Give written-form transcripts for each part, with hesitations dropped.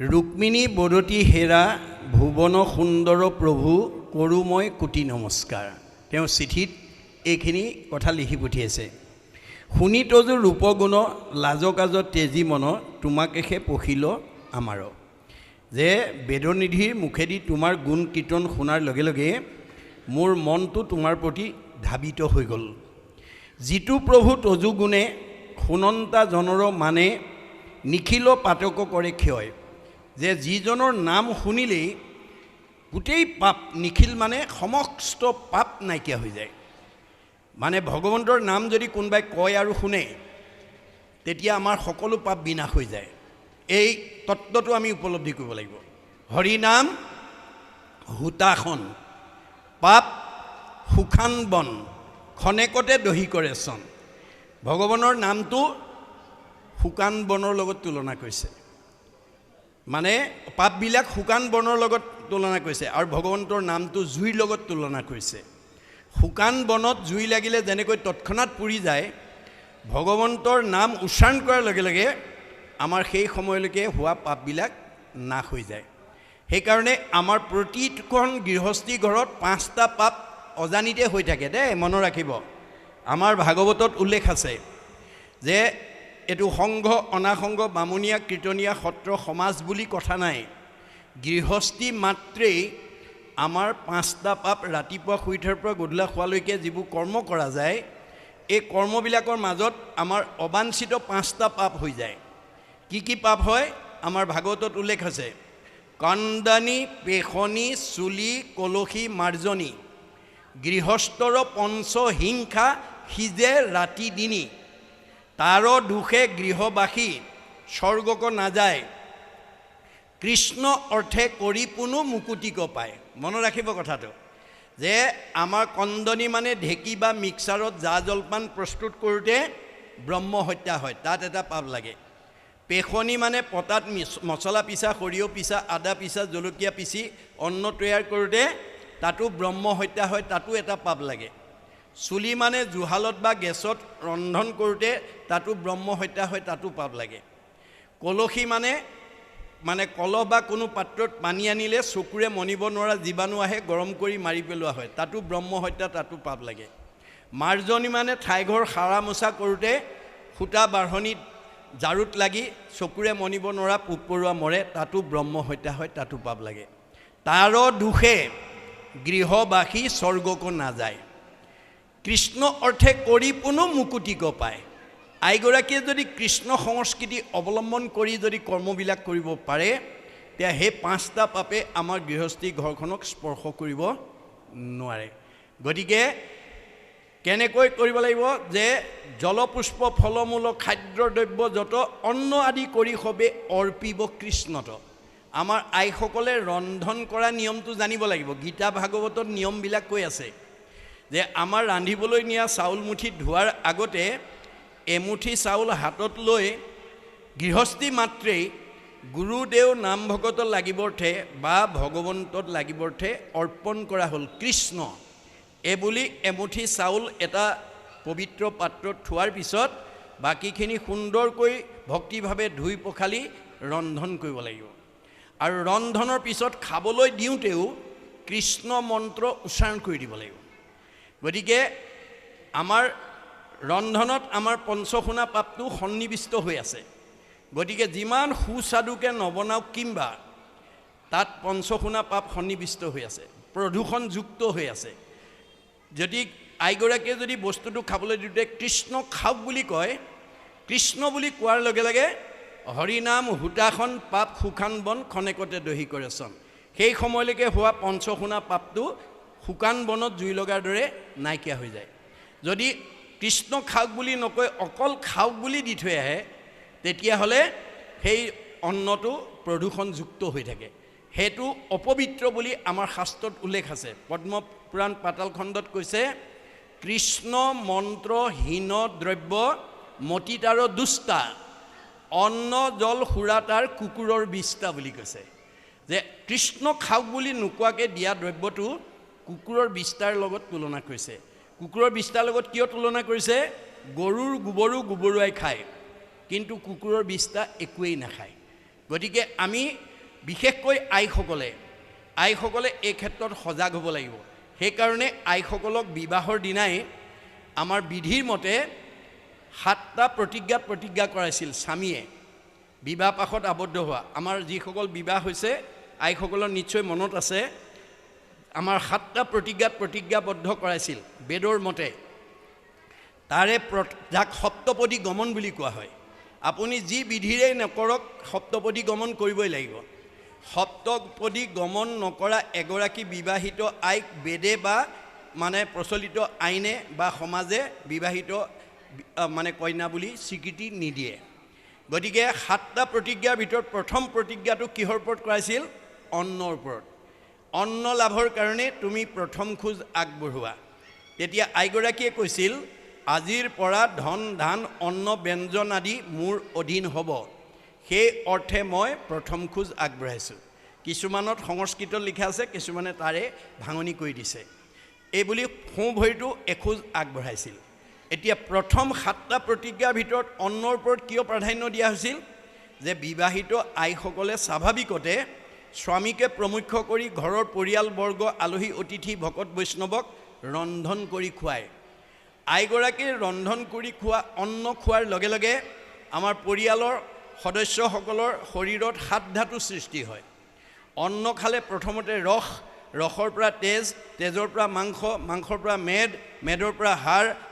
रुक्मिणी बदती हेरा भुवन सुंदर प्रभु करू मैं कोटि नमस्कार। তেওঁ চিঠিত এইখিনি কথা লিখি পঠিয়াইছে। শুনি তজু ৰূপগুণ লাজকাজ তেজী মন তোমাকেহে পখিল আমাৰ। যে বেদনিধিৰ মুখেদি তোমাৰ গুণ কীৰ্তন শুনাৰ লগে লগে মোৰ মনটো তোমাৰ প্ৰতি ধাবিত হৈ গ'ল। যিটো প্ৰভু তজু গুণে শুনন্তা জনৰ মানে নিখিল পাতক কৰে ক্ষয়। যে যিজনৰ নাম শুনিলেই গোটেই পাপ নিখিল মানে সমস্ত পাপ নাইকিয়া হৈ যায়। মানে ভগৱন্তৰ নাম যদি কোনোবাই কয় আৰু শুনে তেতিয়া আমাৰ সকলো পাপ বিনাশ হৈ যায়। এই তত্ত্বটো আমি উপলব্ধি কৰিব লাগিব। হৰি নাম হুতাখন পাপ সুখান বন খনেকতে দহি কৰে চন। ভগৱানৰ নামটো শুকান বনৰ লগত তুলনা কৰিছে। মানে পাপবিলাক শুকান বনৰ লগত তুলনা কৰিছে আৰু ভগৱন্তৰ নামটো জুইৰ লগত তুলনা কৰিছে। শুকান বনত জুই লাগিলে যেনেকৈ তৎক্ষণাৎ পুৰি যায়, ভগৱন্তৰ নাম উচ্চাৰণ কৰাৰ লগে লগে আমাৰ সেই সময়লৈকে হোৱা পাপবিলাক নাশ হৈ যায়। সেইকাৰণে আমাৰ প্ৰতিখন গৃহস্থী ঘৰত 5টা পাপ অজানিতে হৈ থাকে দেই, মনত ৰাখিব। আমাৰ ভাগৱতত উল্লেখ আছে যে এইটো সংঘ অনাসংঘ বামুণীয়া কীৰ্তনীয়া সত্ৰ সমাজ বুলি কথা নাই। গৃহস্থী মাত্ৰেই আমাৰ 5টা পাপ ৰাতিপুৱা শুই উঠাৰ পৰা গধূলা খোৱালৈকে যিবোৰ কৰ্ম কৰা যায়, এই কৰ্মবিলাকৰ মাজত আমাৰ অবাঞ্ছিত 5টা পাপ হৈ যায়। কি কি পাপ হয় আমাৰ ভাগৱতত উল্লেখ আছে। কন্দনি পেখনি চুলি কলসী মাৰ্জনী গৃহস্থৰ পঞ্চ হিংসা সিজে ৰাতি দিনী তাৰ দুখে গৃহবাসী স্বৰ্গক না যায় কৃষ্ণ অৰ্থে কৰি পুনু মুকুতিক পায়। মনত ৰাখিব কথাটো যে আমাৰ কন্দনি মানে ঢেঁকী বা মিক্সাৰত জা জলপান প্ৰস্তুত কৰোঁতে ব্ৰহ্ম হত্যা হয়, তাত এটা পাপ লাগে। পেখনি মানে পতাত মছলা পিছা সৰিয়হ পিছা আদা পিছা জলকীয়া পিচি অন্ন তৈয়াৰ কৰোঁতে তাতো ব্ৰহ্ম হত্যা হয়, তাতো এটা পাপ লাগে। চুলি মানে জুহালত বা গেছত ৰন্ধন কৰোঁতে তাতো ব্ৰহ্ম হত্যা হয়, তাতো পাপ লাগে। কলসী মানে কলহ বা কোনো পাত্ৰত পানী আনিলে চকুৰে মনিব নোৱাৰা জীৱাণু আহে, গৰম কৰি মাৰি পেলোৱা হয়, তাতো ব্ৰহ্ম হত্যা, তাতো পাপ লাগে। মাৰ্জনী মানে ঠাইঘৰ সাৰা মোচা কৰোঁতে সূতা বাঢ়নিত জাৰুত লাগি চকুৰে মনিব নোৱাৰা পোক পৰুৱা মৰে, তাতো ব্ৰহ্ম হত্যা হয়, তাতো পাপ লাগে। তাৰ দুখে গৃহবাসী স্বৰ্গক নাযায় কৃষ্ণ অৰ্থে কৰি পুনু মুকুতিক পায়। আইগৰাকীয়ে যদি কৃষ্ণ সংস্কৃতি অৱলম্বন কৰি যদি কৰ্মবিলাক কৰিব পাৰে, তেতিয়া সেই 5টা পাপে আমাৰ গৃহস্থী ঘৰখনক স্পৰ্শ কৰিব নোৱাৰে। গতিকে কেনেকৈ কৰিব লাগিব যে জলপুষ্প ফলমূল খাদ্যদ্ৰব্য যত অন্ন আদি কৰি সবে অৰ্পিব কৃষ্ণত। আমাৰ আইসকলে ৰন্ধন কৰা নিয়মটো জানিব লাগিব। গীতা ভাগৱতত নিয়মবিলাক কৈ আছে যে আমাৰ ৰান্ধিবলৈ নিয়া চাউল মুঠি ধোৱাৰ আগতে এমুঠি চাউল হাতত লৈ গৃহস্থী মাত্ৰেই গুৰুদেৱ নামভকত লাগিবৰ্থে বা ভগৱন্তত লাগিবৰ্থে অৰ্পণ কৰা হ'ল কৃষ্ণ। এইবুলি এমুঠি চাউল এটা পবিত্ৰ পাত্ৰত থোৱাৰ পিছত বাকীখিনি সুন্দৰকৈ ভক্তিভাৱে ধুই পখালি ৰন্ধন কৰিব লাগিব। আৰু ৰন্ধনৰ পিছত খাবলৈ দিওঁতেও কৃষ্ণ মন্ত্ৰ উচ্চাৰণ কৰি দিব লাগিব। গতিকে আমাৰ ৰন্ধনত আমাৰ পঞ্চশুনা পাপটো সন্নিৱিষ্ট হৈ আছে। গতিকে যিমান সুস্বাদুকৈ নবনাওক কিম্বা তাত পঞ্চশুনা পাপ সন্নিৱিষ্ট হৈ আছে, প্ৰদূষণযুক্ত হৈ আছে। যদি আইগৰাকীয়ে যদি বস্তুটো খাবলৈ দিওঁতে কৃষ্ণ খাওক বুলি কয়, কৃষ্ণ বুলি কোৱাৰ লগে লগে হৰিনাম হুতাখন পাপ সুখান বন খনেকতে দহি কৰে চন। সেই সময়লৈকে হোৱা পঞ্চশুনা পাপটো শুকান বনত জুই লগাৰ দৰে নাইকিয়া হৈ যায়। যদি কৃষ্ণ খাওক বুলি নকয় অকল খাওক বুলি দি থৈ আহে, তেতিয়াহ'লে সেই অন্নটো প্ৰদূষণযুক্ত হৈ থাকে, সেইটো অপবিত্ৰ বুলি আমাৰ শাস্ত্ৰত উল্লেখ আছে। পদ্মপুৰাণ পাতাল খণ্ডত কৈছে কৃষ্ণ মন্ত্ৰহীন দ্ৰব্য মতিতাৰ দুষ্টা অন্ন জল সুৰাতাৰ কুকুৰৰ বিষ্টা বুলি কৈছে। যে কৃষ্ণ খাওক বুলি নোকোৱাকৈ দিয়া দ্ৰব্যটো কুকুৰৰ বিষ্টাৰ লগত তুলনা কৰিছে। কুকুৰৰ বিষ্টাৰ লগত কিয় তুলনা কৰিছে? গৰুৰ গোবৰো গোবৰুৱাই খায়, কিন্তু কুকুৰৰ বিষ্টা একোৱেই নাখায়। গতিকে আমি বিশেষকৈ আইসকলে এই ক্ষেত্ৰত সজাগ হ'ব লাগিব। সেইকাৰণে আইসকলক বিবাহৰ দিনাই আমাৰ বিধিৰ মতে 7টা প্ৰতিজ্ঞা কৰাইছিল স্বামীয়ে বিবাহ পাশত আবদ্ধ হোৱা। আমাৰ যিসকল বিবাহ হৈছে আইসকলৰ নিশ্চয় মনত আছে, আমাৰ 7টা প্ৰতিজ্ঞাবদ্ধ কৰাইছিল বেদৰ মতে। তাৰে যাক সপ্তপদী গমন বুলি কোৱা হয়। আপুনি যি বিধিৰেই নকৰক সপ্তপদী গমন কৰিবই লাগিব। সপ্তপদী গমন নকৰা এগৰাকী বিবাহিত আইক বেদে বা মানে প্ৰচলিত আইনে বা সমাজে বিবাহিত মানে কন্যা বুলি স্বীকৃতি নিদিয়ে। গতিকে 7টা প্ৰতিজ্ঞাৰ ভিতৰত প্ৰথম প্ৰতিজ্ঞাটো কিহৰ ওপৰত কৰাইছিল? অন্নৰ ওপৰত। অন্ন লাভৰ কাৰণে তুমি প্ৰথম খোজ আগবঢ়োৱা। তেতিয়া আইগৰাকীয়ে কৈছিল, আজিৰ পৰা ধন ধান অন্ন ব্যঞ্জন আদি মোৰ অধীন হ'ব, সেই অৰ্থে মই প্ৰথম খোজ আগবঢ়াইছোঁ। কিছুমানত সংস্কৃতত লিখা আছে, কিছুমানে তাৰে ভাঙনি কৰি দিছে। এই বুলি সোঁ ভৰিটো এখোজ আগবঢ়াইছিল। এতিয়া প্ৰথম 7টা প্ৰতিজ্ঞাৰ ভিতৰত অন্নৰ ওপৰত কিয় প্ৰাধান্য দিয়া হৈছিল? যে বিবাহিত আইসকলে স্বাভাৱিকতে স্বামীকে প্ৰমুখ্য কৰি ঘৰৰ পৰিয়ালবৰ্গ আলহী অতিথি ভকত বৈষ্ণৱক ৰন্ধন কৰি খুৱায়। আইগৰাকীৰ ৰন্ধন কৰি খোৱা অন্ন খোৱাৰ লগে লগে আমাৰ পৰিয়ালৰ সদস্যসকলৰ শৰীৰত 7 ধাতু সৃষ্টি হয়। অন্ন খালে প্ৰথমতে ৰসৰ পৰা তেজ, তেজৰ পৰা মাংস, মাংসৰ পৰা মেদৰ পৰা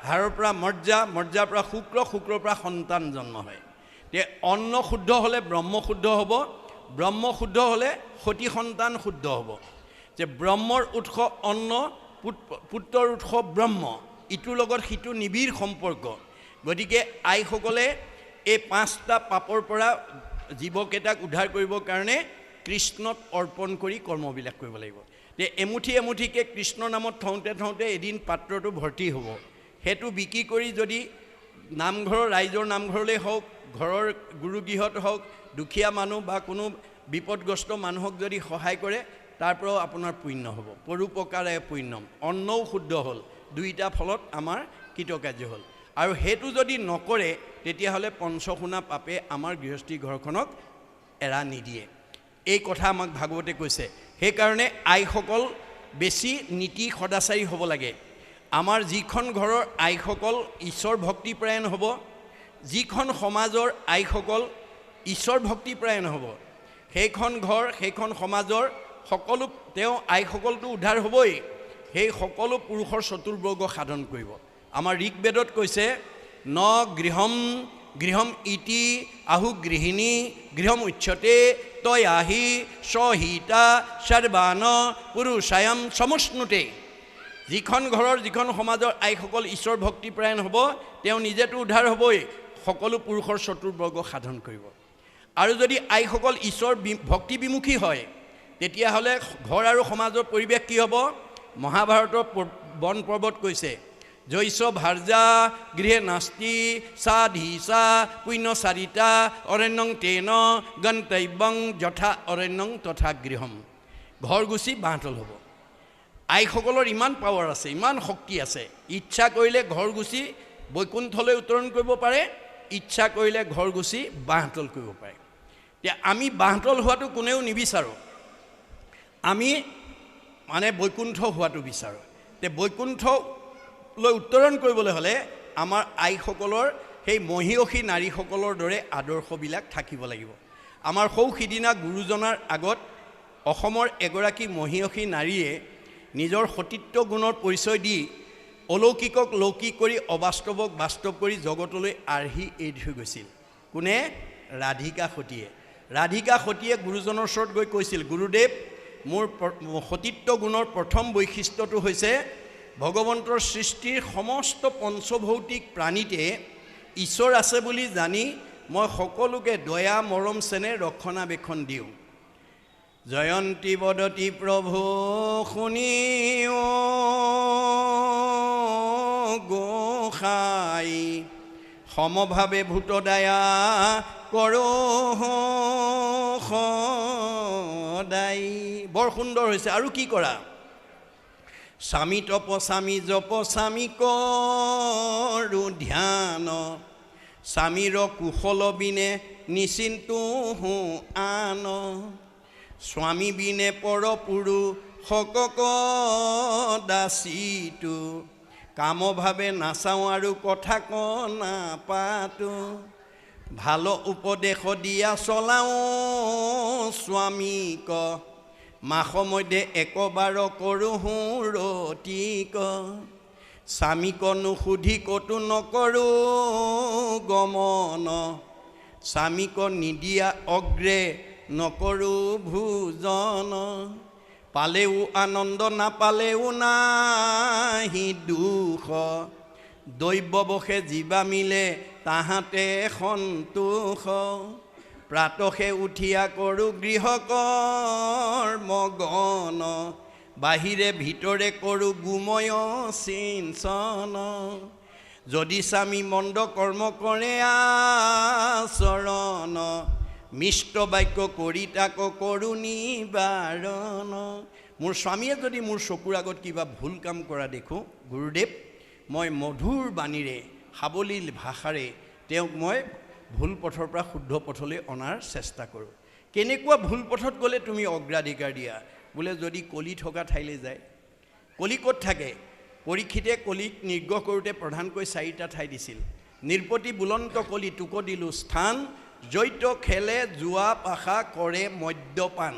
হাড়ৰ পৰা মজ্জাৰ পৰা শুক্ৰৰ পৰা সন্তান জন্ম হয়। তে অন্ন শুদ্ধ হ'লে ব্ৰহ্ম শুদ্ধ হ'ব, ব্ৰহ্ম শুদ্ধ হ'লে সতী সন্তান শুদ্ধ হ'ব। যে ব্ৰহ্মৰ উৎস অন্ন, পুত্ৰৰ উৎস ব্ৰহ্ম, ইটোৰ লগত সিটো নিবিড় সম্পৰ্ক। গতিকে আইসকলে এই 5টা পাপৰ পৰা জীৱকেইটাক উদ্ধাৰ কৰিবৰ কাৰণে কৃষ্ণত অৰ্পণ কৰি কৰ্মবিলাক কৰিব লাগিব। যে এমুঠিকৈ কৃষ্ণৰ নামত থওঁতে এদিন পাত্ৰটো ভৰ্তি হ'ব। সেইটো বিক্ৰী কৰি যদি নামঘৰৰ ৰাইজৰ নামঘৰলৈ হওক, ঘৰৰ গুৰুগৃহত হওক, দুখীয়া মানুহ বা কোনো বিপদগ্ৰস্ত মানুহক যদি সহায় কৰে, তাৰ পৰাও আপোনাৰ পুণ্য হ'ব। পৰোপকাৰে পুণ্যম। অন্নও শুদ্ধ হ'ল, দুইটা ফলত আমাৰ কৃতকাৰ্য হ'ল। আৰু সেইটো যদি নকৰে তেতিয়াহ'লে পঞ্চশুনা পাপে আমাৰ গৃহস্থী ঘৰখনক এৰা নিদিয়ে। এই কথা আমাক ভাগৱতে কৈছে। সেইকাৰণে আইসকল বেছি নীতি সদাচাৰী হ'ব লাগে। আমাৰ যিখন ঘৰৰ আইসকল ঈশ্বৰ ভক্তিপৰায়ণ হ'ব, যিখন সমাজৰ আইসকল ঈশ্বৰ ভক্তিপৰায়ণ হ'ব, সেইখন ঘৰ সেইখন সমাজৰ সকলো তেওঁ আইসকলটো উদ্ধাৰ হ'বই, সেই সকলো পুৰুষৰ চতুৰ্বৰ্গ সাধন কৰিব। আমাৰ ঋকবেদত কৈছে, ন গৃহম ইতি আহু গৃহিণী গৃহম উচ্যতে তয়াহি সহিতা সৰ্বান পুৰুষায়ম সমশ্নুতে। যিখন ঘৰৰ যিখন সমাজৰ আইসকল ঈশ্বৰ ভক্তিপৰায়ণ হ'ব, তেওঁ নিজেতো উদ্ধাৰ হ'বই, সকলো পুৰুষৰ চতুৰ্বৰ্গ সাধন কৰিব। আৰু যদি আইসকল ঈশ্বৰ ভক্তি বিমুখী হয়, তেতিয়াহ'লে ঘৰ আৰু সমাজৰ পৰিৱেশ কি হ'ব? মহাভাৰতৰ বন পৰ্বত কৈছে, জৈছ ভাৰ্যা গৃহে নাস্তি সাধীসা পুণ্যচাৰিতা অৰণ্যং তেন গন্তব্যং যথা অৰণ্যং তথা গৃহম। ঘৰ গুচি বাঁহতল হ'ব। আইসকলৰ ইমান পাৱাৰ আছে, ইমান শক্তি আছে। ইচ্ছা কৰিলে ঘৰ গুচি বৈকুণ্ঠলৈ উত্তৰণ কৰিব পাৰে, ইচ্ছা কৰিলে ঘৰ গুচি বাঁহতল কৰিব পাৰে। এতিয়া আমি বাঁহতল হোৱাটো কোনেও নিবিচাৰোঁ, আমি মানে বৈকুণ্ঠ হোৱাটো বিচাৰোঁ। তে বৈকুণ্ঠলৈ উত্তৰণ কৰিবলৈ হ'লে আমাৰ আইসকলৰ সেই মহিয়সী নাৰীসকলৰ দৰে আদৰ্শবিলাক থাকিব লাগিব। আমাৰ সিদিনা গুৰুজনাৰ আগত অসমৰ এগৰাকী মহিয়সী নাৰীয়ে নিজৰ সতীত্ব গুণৰ পৰিচয় দি অলৌকিকক লৌকিক কৰি অবাস্তৱক বাস্তৱ কৰি জগতলৈ আৰ্হি এৰি থৈ গৈছিল। কোনে? ৰাধিকা সতীয়ে। ৰাধিকা সতীয়ে গুৰুজনৰ ওচৰত গৈ কৈছিল, গুৰুদেৱ, মোৰ সতীত্ব গুণৰ প্ৰথম বৈশিষ্ট্যটো হৈছে ভগৱন্তৰ সৃষ্টিৰ সমস্ত পঞ্চভৌতিক প্ৰাণীতে ঈশ্বৰ আছে বুলি জানি মই সকলোকে দয়া মৰম চেনেহ ৰক্ষণাবেক্ষণ দিওঁ। জয়ন্তী বদতি প্ৰভু শুনিও গোসাই সমভাৱে ভূতদয়া কৰোঁ সদাই। বৰ সুন্দৰ হৈছে। আৰু কি কৰা? স্বামী তপস্বামী জপস্বামী কৰোঁ ধ্যান, স্বামীৰ কুশল বিনে নিচিন্তু আন। স্বামী বিনে পৰ পুৰুষক দাসীটো কাম ভাৱে নাচাওঁ আৰু কথা নাপাতো ভাল উপদেশ দিয়া চলাওঁ স্বামীক মাস মধ্যে একবাৰ কৰোঁ ৰতিক স্বামীক নুসুধি ক'তো নকৰোঁ গমন স্বামীক নিদিয়া অগ্ৰে নকৰোঁ ভোজন পালেও আনন্দ নাপালেও নাহি দুখ দৈৱবশে জীৱা মিলে তাহাঁতে সন্তোষ প্ৰাতসে উঠিয়া কৰোঁ গৃহকৰ্মগণ বাহিৰে ভিতৰে কৰোঁ গোময় সিঞ্চন যদি স্বামী মন্দ কৰ্ম কৰে আচৰণ মিষ্ট বাক্য কৰি তাক কৰোঁ নিবাৰণ মোৰ স্বামীয়ে যদি মোৰ চকুৰ আগত কিবা ভুল কাম কৰা দেখোঁ গুৰুদেৱ মই মধুৰ বাণীৰে সাৱলীল ভাষাৰে তেওঁক মই ভুল পথৰ পৰা শুদ্ধ পথলৈ অনাৰ চেষ্টা কৰোঁ কেনেকুৱা ভুল পথত গ'লে তুমি অগ্ৰাধিকাৰ দিয়া বোলে যদি কলি থকা ঠাইলৈ যায় কলি ক'ত থাকে পৰীক্ষিতে কলিক নিৰ্গ্ৰহ কৰোঁতে প্ৰধানকৈ 4টা ঠাই দিছিল নিৰ্পতি বুলন্ত কলি তোক দিলোঁ স্থান জৈত খেলে জুৱা পাশা কৰে মদ্যপান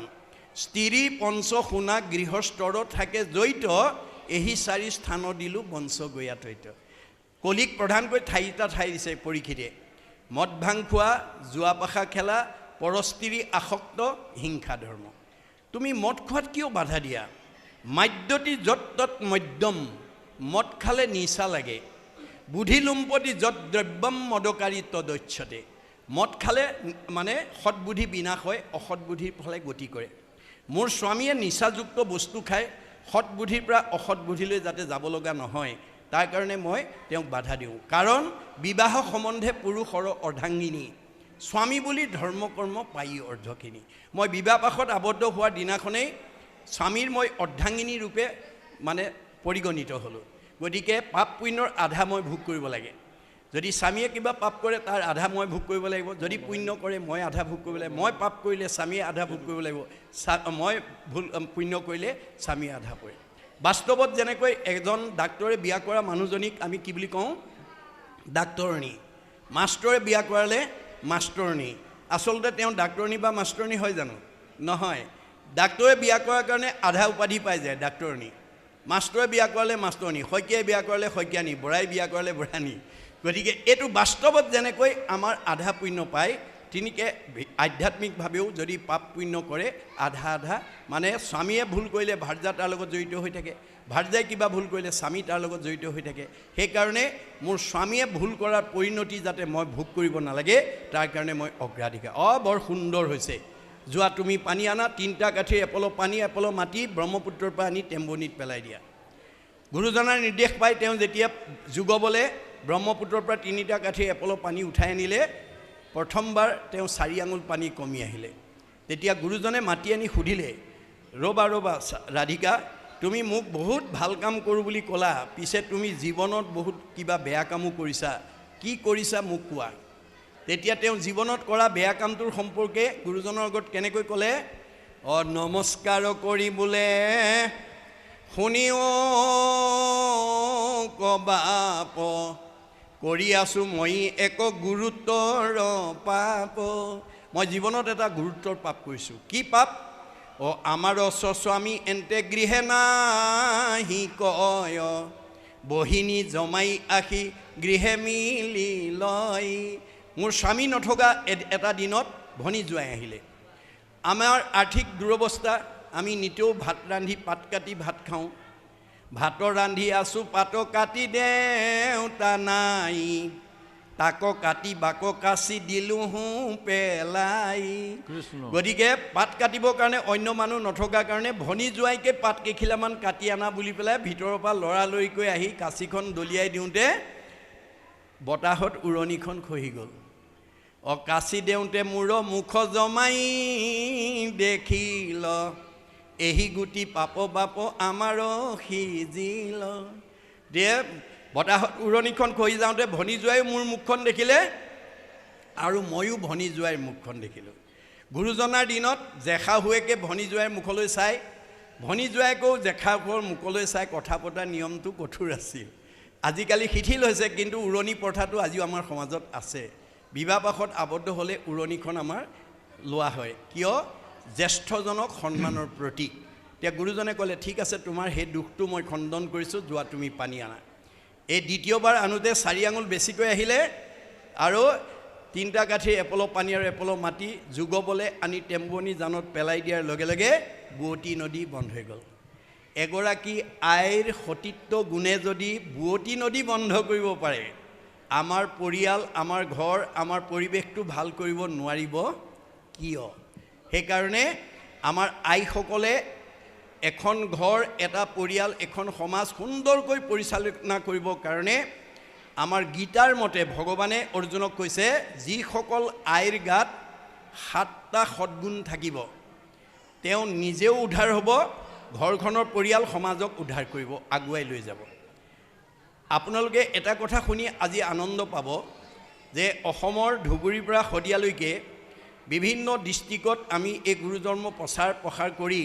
স্ত্ৰী পঞ্চ শুনা গৃহস্থৰ থাকে জৈত এই 4 স্থান দিলোঁ বংশ গয়াতৈত কলিক প্ৰধানকৈ 4টা ঠাই দিছে পৰীক্ষিতে মদ ভাং খোৱা জুৱা পাশা খেলা পৰস্ত্ৰী আসক্ত হিংসা ধৰ্ম তুমি মদ খোৱাত কিয় বাধা দিয়া মাদ্যতি যত তত মদ্যম মদ খালে নিচা লাগে বুদ্ধি লুম্পতি যত দ্ৰব্যম মদকাৰী তদচ্ছতে মদ খালে মানে সৎবুদ্ধি বিনাশ হয় অসৎবুদ্ধিৰ ফালে গতি কৰে মোৰ স্বামীয়ে নিচাযুক্ত বস্তু খায় সৎবুদ্ধিৰ পৰা অসৎবুদ্ধিলৈ যাতে যাব লগা নহয় তাৰ কাৰণে মই তেওঁক বাধা দিওঁ কাৰণ বিবাহ সম্বন্ধে পুৰুষৰ অৰ্ধাংগিনী স্বামী বুলি ধৰ্ম কৰ্ম পাই অৰ্ধখিনি মই বিবাহপাশত আবদ্ধ হোৱাৰ দিনাখনেই স্বামীৰ মই অৰ্ধাংগিনী ৰূপে মানে পৰিগণিত হ'লোঁ গতিকে পাপ পুণ্যৰ আধা মই ভোগ কৰিব লাগে যদি স্বামীয়ে কিবা পাপ কৰে তাৰ আধা মই ভোগ কৰিব লাগিব যদি পুণ্য কৰে মই আধা ভোগ কৰিব লাগিব মই পাপ কৰিলে স্বামীয়ে আধা ভোগ কৰিব লাগিব মই ভুল পুণ্য কৰিলে স্বামীয়ে আধা পৰে বাস্তৱত যেনেকৈ এজন ডাক্তৰে বিয়া কৰা মানুহজনীক আমি কি বুলি কওঁ ডাক্তৰণী মাষ্টৰে বিয়া কৰালে মাষ্টৰণী আচলতে তেওঁ ডাক্তৰণী বা মাষ্টৰণী হয় জানো নহয় ডাক্তৰে বিয়া কৰাৰ কাৰণে আধা উপাধি পাই যায় ডাক্তৰণী মাষ্টৰে বিয়া কৰালে মাষ্টৰণী শইকীয়াই বিয়া কৰালে শইকীয়ানী বৰাই বিয়া কৰালে বৰানী গতিকে এইটো বাস্তৱত যেনেকৈ আমাৰ আধা পুণ্য পায় তিনিকে আধ্যাত্মিকভাৱেও যদি পাপ পুণ্য কৰে আধা আধা মানে স্বামীয়ে ভুল কৰিলে ভাৰ্যা তাৰ লগত জড়িত হৈ থাকে ভাৰ্যাই কিবা ভুল কৰিলে স্বামী তাৰ লগত জড়িত হৈ থাকে সেইকাৰণে মোৰ স্বামীয়ে ভুল কৰাৰ পৰিণতি যাতে মই ভোগ কৰিব নালাগে তাৰ কাৰণে মই অগ্ৰাধিকাৰ বৰ সুন্দৰ হৈছে যোৱা তুমি পানী আনা 3টা কাঠিৰ এপল পানী এপল মাটি ব্ৰহ্মপুত্ৰৰ পৰা আনি টেম্বনিত পেলাই দিয়া গুৰুজনাৰ নিৰ্দেশ পাই তেওঁ যেতিয়া যুগবলে ব্ৰহ্মপুত্ৰৰ পৰা 3টা কাঠিৰ এপল পানী উঠাই আনিলে প্ৰথমবাৰ তেওঁ 4 আঙুল পানী কমি আহিলে তেতিয়া গুৰুজনে মাতি আনি সুধিলে ৰবা ৰাধিকা তুমি মোক বহুত ভাল কাম কৰোঁ বুলি ক'লা পিছে তুমি জীৱনত বহুত কিবা বেয়া কামো কৰিছা কি কৰিছা মোক কোৱা তেতিয়া তেওঁ জীৱনত কৰা বেয়া কামটোৰ সম্পৰ্কে গুৰুজনৰ আগত কেনেকৈ ক'লে নমস্কাৰ কৰি বোলে শুনিও কবাপ কৰি আছোঁ মই এক গুৰুত্বৰ পাপ মই জীৱনত এটা গুৰুত্বৰ পাপ কৰিছোঁ কি পাপ আমাৰ স্বামী এন্তে গৃহে নাহি কয় বহিনী জমাই আহি গৃহে মিলি লয় মোৰ স্বামী নথকা এটা দিনত ভনী জোৱাই আহিলে আমাৰ আৰ্থিক দুৰৱস্থা আমি নিতেও ভাত ৰান্ধি পাত কাটি ভাত খাওঁ ভাতৰ ৰান্ধি আছোঁ পাত কাটি দেউতা নাই তাক কাটি বাক কাচি দিলোঁ পেলাই গতিকে পাত কাটিবৰ কাৰণে অন্য মানুহ নথকাৰ কাৰণে ভনী জোৱাইকে পাত কেইখিলামান কাটি আনা বুলি পেলাই ভিতৰৰ পৰা লৰালৰিকৈ আহি কাঁচিখন দলিয়াই দিওঁতে বতাহত উৰণিখন খহি গ'ল কাচি দেওঁতে মূৰ মুখ জমাই দেখিল এহি গুটি পাপ বাপ আমাৰ সিজিল দিয়ে বতাহত উৰণিখন খহি যাওঁতে ভনী জোৱাইও মোৰ মুখখন দেখিলে আৰু ময়ো ভনী জোৱাইৰ মুখখন দেখিলোঁ গুৰুজনাৰ দিনত জেঠাহুৱেকে ভনীজোৱাইৰ মুখলৈ চাই, ভনীজোৱাইকেও জেঠাহুৰ মুখলৈ চাই কথা পতাৰ নিয়মটো কঠোৰ আছিল। আজিকালি শিথিল হৈছে, কিন্তু উৰণি প্ৰথাটো আজিও আমাৰ সমাজত আছে। বিবাহপাশত আবদ্ধ হ'লে উৰণিখন আমাৰ লোৱা হয়, কিয়? জ্যেষ্ঠজনক সন্মানৰ প্ৰতীক। এতিয়া গুৰুজনে ক'লে, ঠিক আছে, তোমাৰ সেই দুখটো মই খণ্ডন কৰিছোঁ, যোৱা তুমি পানী আনা। এই দ্বিতীয়বাৰ আনোতে 4 আঙুল বেছিকৈ আহিলে আৰু 3টা কাঠিৰ এপল পানী আৰু এপল মাটি যুগবলে আনি টেম্বনি জানত পেলাই দিয়াৰ লগে লগে বুৱতী নদী বন্ধ হৈ গ'ল। এগৰাকী আইৰ সতীত্ব গুণে যদি বুৱতী নদী বন্ধ কৰিব পাৰে, আমাৰ পৰিয়াল, আমাৰ ঘৰ, আমাৰ পৰিৱেশটো ভাল কৰিব নোৱাৰিব কিয়? সেইকাৰণে আমাৰ আইসকলে এখন ঘৰ, এটা পৰিয়াল, এখন সমাজ সুন্দৰকৈ পৰিচালনা কৰিবৰ কাৰণে আমাৰ গীতাৰ মতে ভগৱানে অৰ্জুনক কৈছে, যিসকল আইৰ গাত 7টা সদ্গুণ থাকিব, তেওঁ নিজেও উদ্ধাৰ হ'ব, ঘৰখনৰ পৰিয়াল সমাজক উদ্ধাৰ কৰিব, আগুৱাই লৈ যাব। আপোনালোকে এটা কথা শুনি আজি আনন্দ পাব যে অসমৰ ধুবুৰীৰ পৰা শদিয়ালৈকে বিভিন্ন ডিষ্ট্ৰিক্টত আমি এই গুৰুজন্ম প্ৰসাৰ কৰি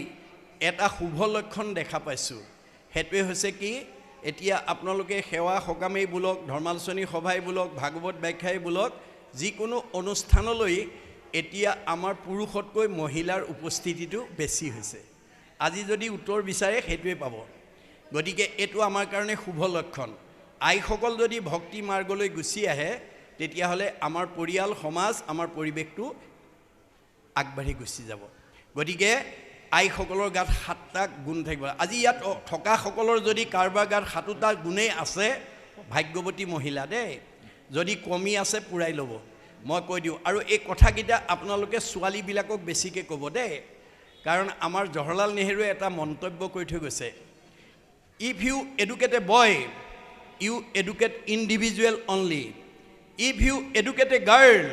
এটা শুভ লক্ষণ দেখা পাইছোঁ। সেইটোৱে হৈছে কি, এতিয়া আপোনালোকে সেৱা সকামেই বোলক, ধৰ্মালোচনী সভাই বোলক, ভাগৱত ব্যাখ্যাই বোলক, যিকোনো অনুষ্ঠানলৈ এতিয়া আমাৰ পুৰুষতকৈ মহিলাৰ উপস্থিতিটো বেছি হৈছে। আজি যদি উত্তৰ বিচাৰে সেইটোৱে পাব। গতিকে এইটো আমাৰ কাৰণে শুভ লক্ষণ। আইসকল যদি ভক্তি মাৰ্গলৈ গুচি আহে, তেতিয়াহ'লে আমাৰ পৰিয়াল, সমাজ, আমাৰ পৰিৱেশটো আগবাঢ়ি গুচি যাব। গতিকে আইসকলৰ গাত 7টা গুণ থাকিব। আজি ইয়াত থকাসকলৰ যদি কাৰোবাৰ গাত 7টা গুণেই আছে, ভাগ্যৱতী মহিলা দেই। যদি কমি আছে পুৰাই ল'ব, মই কৈ দিওঁ। আৰু এই কথাকেইটা আপোনালোকে ছোৱালীবিলাকক বেছিকৈ ক'ব দেই, কাৰণ আমাৰ জৱাহৰলাল নেহৰুৱে এটা মন্তব্য কৰি থৈ গৈছে, if you educate a boy, you educate individual only, if you educate a girl,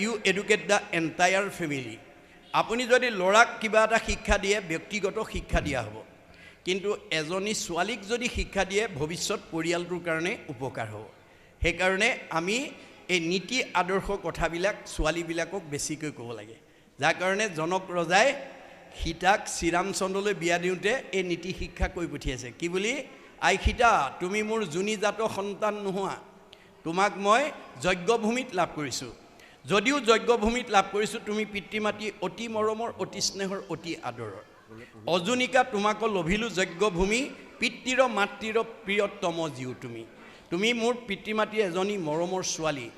you educate the entire family. আপুনি যদি ল'ৰাক কিবা এটা শিক্ষা দিয়ে, ব্যক্তিগত শিক্ষা দিয়া হ'ব, কিন্তু এজনী ছোৱালীক যদি শিক্ষা দিয়ে, ভৱিষ্যত পৰিয়ালটোৰ কাৰণে উপকাৰ হ'ব। সেইকাৰণে আমি এই নীতি আদৰ্শ কথাবিলাক ছোৱালীবিলাকক বেছিকৈ ক'ব লাগে। যাৰ কাৰণে জনক ৰজাই সীতাক শ্ৰীৰামচন্দ্ৰলৈ বিয়া দিওঁতে এই নীতি শিক্ষা কৈ পঠিয়াইছে, কি বুলি? আই সীতা, তুমি মোৰ যোনিজাত সন্তান নোহোৱা, তোমাক মই যজ্ঞভূমিত লাভ কৰিছোঁ। যদিও যজ্ঞভূমিত লাভ কৰিছোঁ, তুমি পিতৃ মাতৃ অতি মৰমৰ, অতি স্নেহৰ, অতি আদৰৰ। অজুনিকা তোমাকো লভিলোঁ যজ্ঞভূমি, পিতৃৰ মাতৃৰ প্ৰিয়তম জীৱ তুমি। তুমি মোৰ পিতৃ মাতৃ এজনী মৰমৰ ছোৱালী।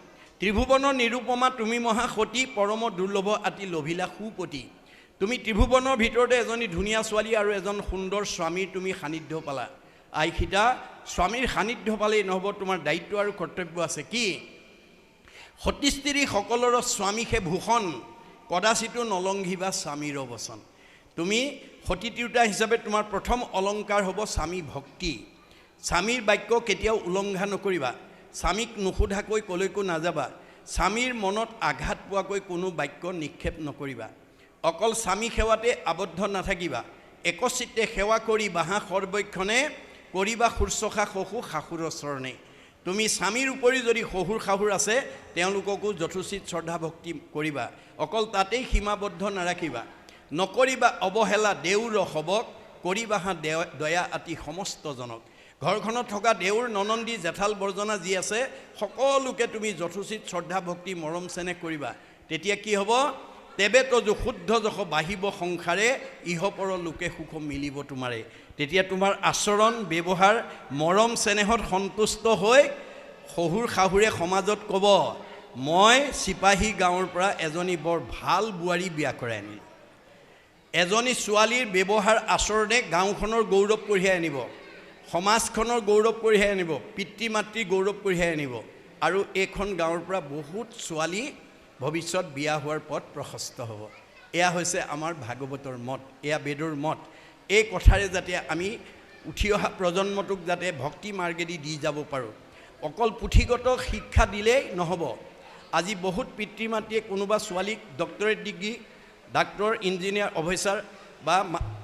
ত্ৰিভুৱনৰ নিৰূপমা তুমি মহাসতী, পৰম দুৰ্লভ আতি লভিলা সুপতি। তুমি ত্ৰিভুৱনৰ ভিতৰতে এজনী ধুনীয়া ছোৱালী আৰু এজন সুন্দৰ স্বামীৰ তুমি সান্নিধ্য পালা। আই সীতা, স্বামীৰ সান্নিধ্য পালেই নহ'ব, তোমাৰ দায়িত্ব আৰু কৰ্তব্য আছে। কি? সতী স্ত্ৰী সকলৰ স্বামীহে ভূষণ, কদাচিতো নলংঘিবা স্বামীৰ বচন। তুমি সতী তিৰোতা হিচাপে তোমাৰ প্ৰথম অলংকাৰ হ'ব স্বামী ভক্তি। স্বামীৰ বাক্য কেতিয়াও উলংঘা নকৰিবা, স্বামীক নুসুধাকৈ ক'লৈকো নাযাবা, স্বামীৰ মনত আঘাত পোৱাকৈ কোনো বাক্য নিক্ষেপ নকৰিবা। অকল স্বামী সেৱাতে আবদ্ধ নাথাকিবা, একচিত্তে সেৱা কৰি বাহা সৰ্বক্ষণে, কৰিবা শুশ্ৰূষা শহু শাহুৰৰ চৰণে। তুমি স্বামীৰ উপৰি যদি শহুৰ শাহুৰ আছে, তেওঁলোককো যথোচিত শ্ৰদ্ধা ভক্তি কৰিবা। অকল তাতেই সীমাবদ্ধ নাৰাখিবা, নকৰিবা অৱহেলা দেউৰ সবক, কৰিবা হা দয়া আতি সমস্তজনক। ঘৰখনত থকা দেউৰ, ননন্দী, জেঠাল, বৰ্জনা যি আছে, সকলোকে তুমি যথোচিত শ্ৰদ্ধা ভক্তি মৰম চেনেহ কৰিবা। তেতিয়া কি হ'ব? তেবে তজু শুদ্ধ যশ বাঢ়িব সংসাৰে, ইহপৰ লোকে সুখ মিলিব তোমাৰে। তেতিয়া তোমাৰ আচৰণ ব্যৱহাৰ মৰম চেনেহত সন্তুষ্ট হৈ শহুৰ শাহুৰে সমাজত ক'ব, মই চিপাহী গাঁৱৰ পৰা এজনী বৰ ভাল বোৱাৰী বিয়া কৰাই আনিলোঁ। এজনী ছোৱালীৰ ব্যৱহাৰ আচৰণে গাঁওখনৰ গৌৰৱ কঢ়িয়াই আনিব, সমাজখনৰ গৌৰৱ কঢ়িয়াই আনিব, পিতৃ মাতৃৰ গৌৰৱ কঢ়িয়াই আনিব, আৰু এইখন গাঁৱৰ পৰা বহুত ছোৱালী ভৱিষ্যত বিয়া হোৱাৰ পথ প্ৰশস্ত হ'ব। এয়া হৈছে আমাৰ ভাগৱতৰ মত, এয়া বেদৰ মত। এই কথাৰে যাতে আমি উঠি অহা প্ৰজন্মটোক যাতে ভক্তি মাৰ্গেদি দি যাব পাৰোঁ। অকল পুথিগত শিক্ষা দিলেই নহ'ব। আজি বহুত পিতৃ মাতৃয়ে কোনোবা ছোৱালীক doctorate degree, doctor, engineer, officer বা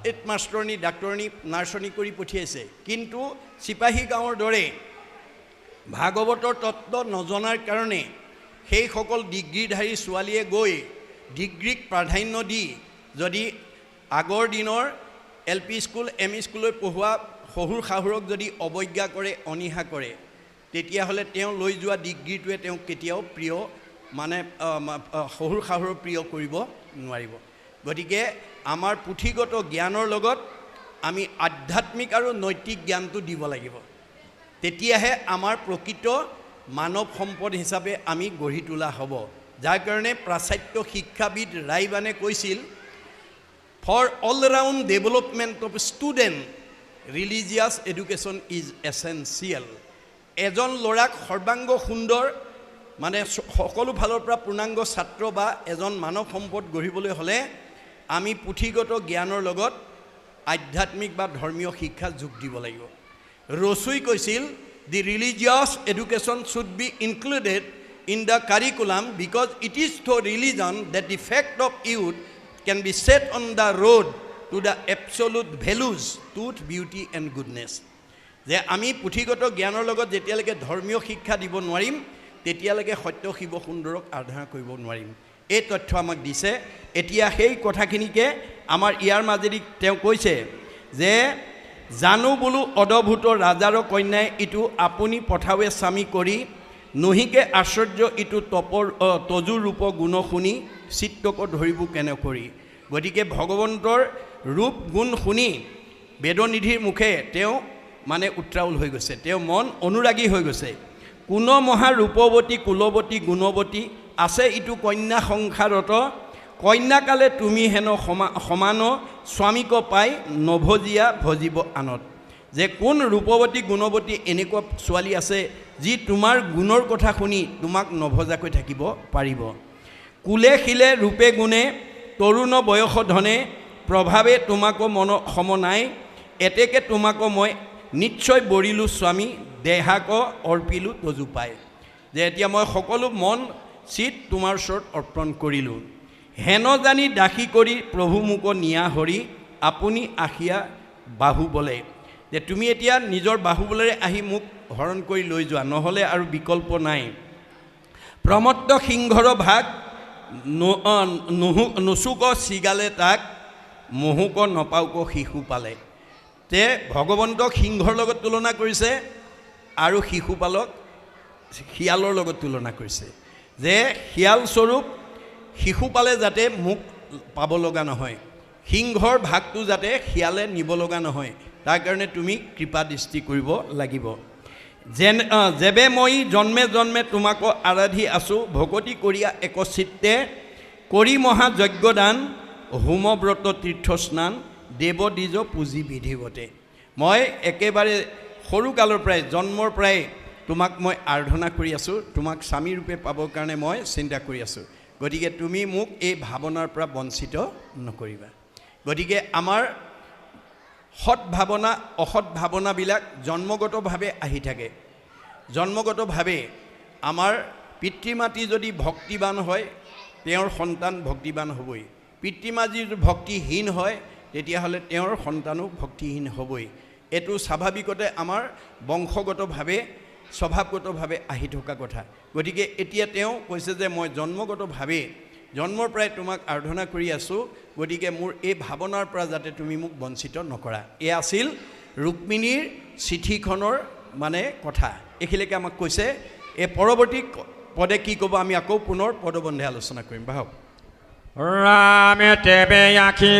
হেড মাষ্টৰণী, ডাক্তৰণী, নাৰ্ছনী কৰি পঠিয়াইছে, কিন্তু চিপাহী গাঁৱৰ দৰে ভাগৱতৰ তত্ত্ব নজনাৰ কাৰণে সেইসকল ডিগ্ৰীধাৰী ছোৱালীয়ে গৈ ডিগ্ৰীক প্ৰাধান্য দি যদি আগৰ দিনৰ LP স্কুল ME স্কুলত পঢ়োৱা শহুৰ শাহুৰক যদি অৱজ্ঞা কৰে অনিহা কৰে তেতিয়াহ'লে তেওঁ লৈ যোৱা ডিগ্ৰীটোৱে তেওঁ কেতিয়াও প্ৰিয় মানে শহুৰ শাহুৰ প্ৰিয় কৰিব নোৱাৰিব গতিকে আমাৰ পুথিগত জ্ঞানৰ লগত আমি আধ্যাত্মিক আৰু নৈতিক জ্ঞানটো দিব লাগিব তেতিয়াহে আমাৰ প্ৰকৃত মানৱ সম্পদ হিচাপে আমি গঢ়ি তোলা হ'ব যাৰ কাৰণে প্ৰাচাত্য শিক্ষাবিদ ৰাইবানে কৈছিল for all round development of student religious education is essential এজন ল'ৰাক সৰ্বাংগ সুন্দৰ মানে সকলো ফালৰ পৰা পূৰ্ণাংগ ছাত্ৰ বা এজন মানৱ সম্পদ গঢ়িবলৈ হ'লে আমি পুথিগত জ্ঞানৰ লগত আধ্যাত্মিক বা ধৰ্মীয় শিক্ষা যোগ দিব লাগিব ৰচুই কৈছিল the religious education should be included in the curriculum because it is through religion that the fact of youth can be set on the road to the absolute values truth beauty and goodness যে আমি পুথিগত জ্ঞানৰ লগত যেতিয়ালৈকে ধৰ্মীয় শিক্ষা দিব নোৱাৰিম তেতিয়ালৈকে সত্য শিৱ সুন্দৰক আৰাধনা কৰিব নোৱাৰিম এই তথ্য আমাক দিছে এতিয়া সেই কথাখিনিকে আমাৰ ইয়াৰ মাজেদি তেওঁ কৈছে যে জানো বোলো অদভূত ৰাজাৰ কন্যাই ইটো আপুনি পঠাৱে স্বামী কৰি নহিকে আশ্চৰ্য ইটো তজুৰ ৰূপ গুণ শুনি চিত্তক ধৰিব কেনে কৰি গতিকে ভগৱন্তৰ ৰূপ গুণ শুনি বেদনিধিৰ মুখে তেওঁ মানে উত্ৰাউল হৈ গৈছে তেওঁ মন অনুৰাগী হৈ গৈছে কোন মহা ৰূপৱতী কুলৱতী গুণৱতী আছে ইটো কন্যা সংসাৰত কন্যাকালে তুমি হেন সমান স্বামীক পাই নভজিয়া ভজিব আনত যে কোন ৰূপৱতী গুণৱতী এনেকুৱা ছোৱালী আছে যি তোমাৰ গুণৰ কথা শুনি তোমাক নভজাকৈ থাকিব পাৰিব কুলে শিলে ৰূপে গুণে তৰুণ বয়স ধনে প্ৰভাৱে তোমাক মন সম নাই এতেকে তোমাক মই নিশ্চয় বৰিলোঁ স্বামী দেহাক অৰ্পিলোঁ তজু পাই যে এতিয়া মই সকলো মন চিত তোমাৰ ওচৰত অৰ্পণ কৰিলোঁ হেন জানি দাসী কৰি প্ৰভু মোক নিয়া হৰি আপুনি আশিয়া বাহুবলে যে তুমি এতিয়া নিজৰ বাহুবলেৰে আহি মোক হৰণ কৰি লৈ যোৱা নহ'লে আৰু বিকল্প নাই প্ৰমত্ত সিংহৰ ভাগ নুচুক চিগালে তাক মহুক নপাওক শিশু পালে তে ভগৱন্তক সিংহৰ লগত তুলনা কৰিছে আৰু শিশুপালক শিয়ালৰ লগত তুলনা কৰিছে যে শিয়াল স্বৰূপ শিশুপালে যাতে মোক পাব লগা নহয় সিংহৰ ভাগটো যাতে শিয়ালে নিব লগা নহয় তাৰ কাৰণে তুমি কৃপা দৃষ্টি কৰিব লাগিব যেবে মই জন্মে জন্মে তোমাক আৰাধি আছোঁ ভকতি কৰিয়া একচিত্তে কৰি মহা যজ্ঞদান হোমব্ৰত তীৰ্থস্নান দেৱ দ্বিজ পুঁজি বিধিৱতে মই একেবাৰে সৰুকালৰ পৰাই জন্মৰ পৰাই তোমাক মই আৰাধনা কৰি আছোঁ তোমাক স্বামী ৰূপে পাবৰ কাৰণে মই চিন্তা কৰি আছোঁ গতিকে তুমি মোক এই ভাৱনাৰ পৰা বঞ্চিত নকৰিবা গতিকে আমাৰ সৎ ভাৱনা অসৎ ভাৱনাবিলাক জন্মগতভাৱে আহি থাকে জন্মগতভাৱে আমাৰ পিতৃ মাতৃ যদি ভক্তিবান হয় তেওঁৰ সন্তান ভক্তিবান হ'বই পিতৃ মাতৃ যদি ভক্তিহীন হয় তেতিয়াহ'লে তেওঁৰ সন্তানো ভক্তিহীন হ'বই এইটো স্বাভাৱিকতে আমাৰ বংশগতভাৱে স্বভাৱগতভাৱে আহি থকা কথা গতিকে এতিয়া তেওঁ কৈছে যে মই জন্মগতভাৱে জন্মৰ পৰাই তোমাক আৰাধনা কৰি আছোঁ গতিকে মোৰ এই ভাৱনাৰ পৰা যাতে তুমি মোক বঞ্চিত নকৰা এয়া আছিল ৰুক্মিণীৰ চিঠিখনৰ মানে কথা এইখিনিলৈকে আমাক কৈছে এই পৰৱৰ্তী পদে কি ক'ব আমি আকৌ পুনৰ পদবন্ধে আলোচনা কৰিম বাহক ৰামে তেবে আখি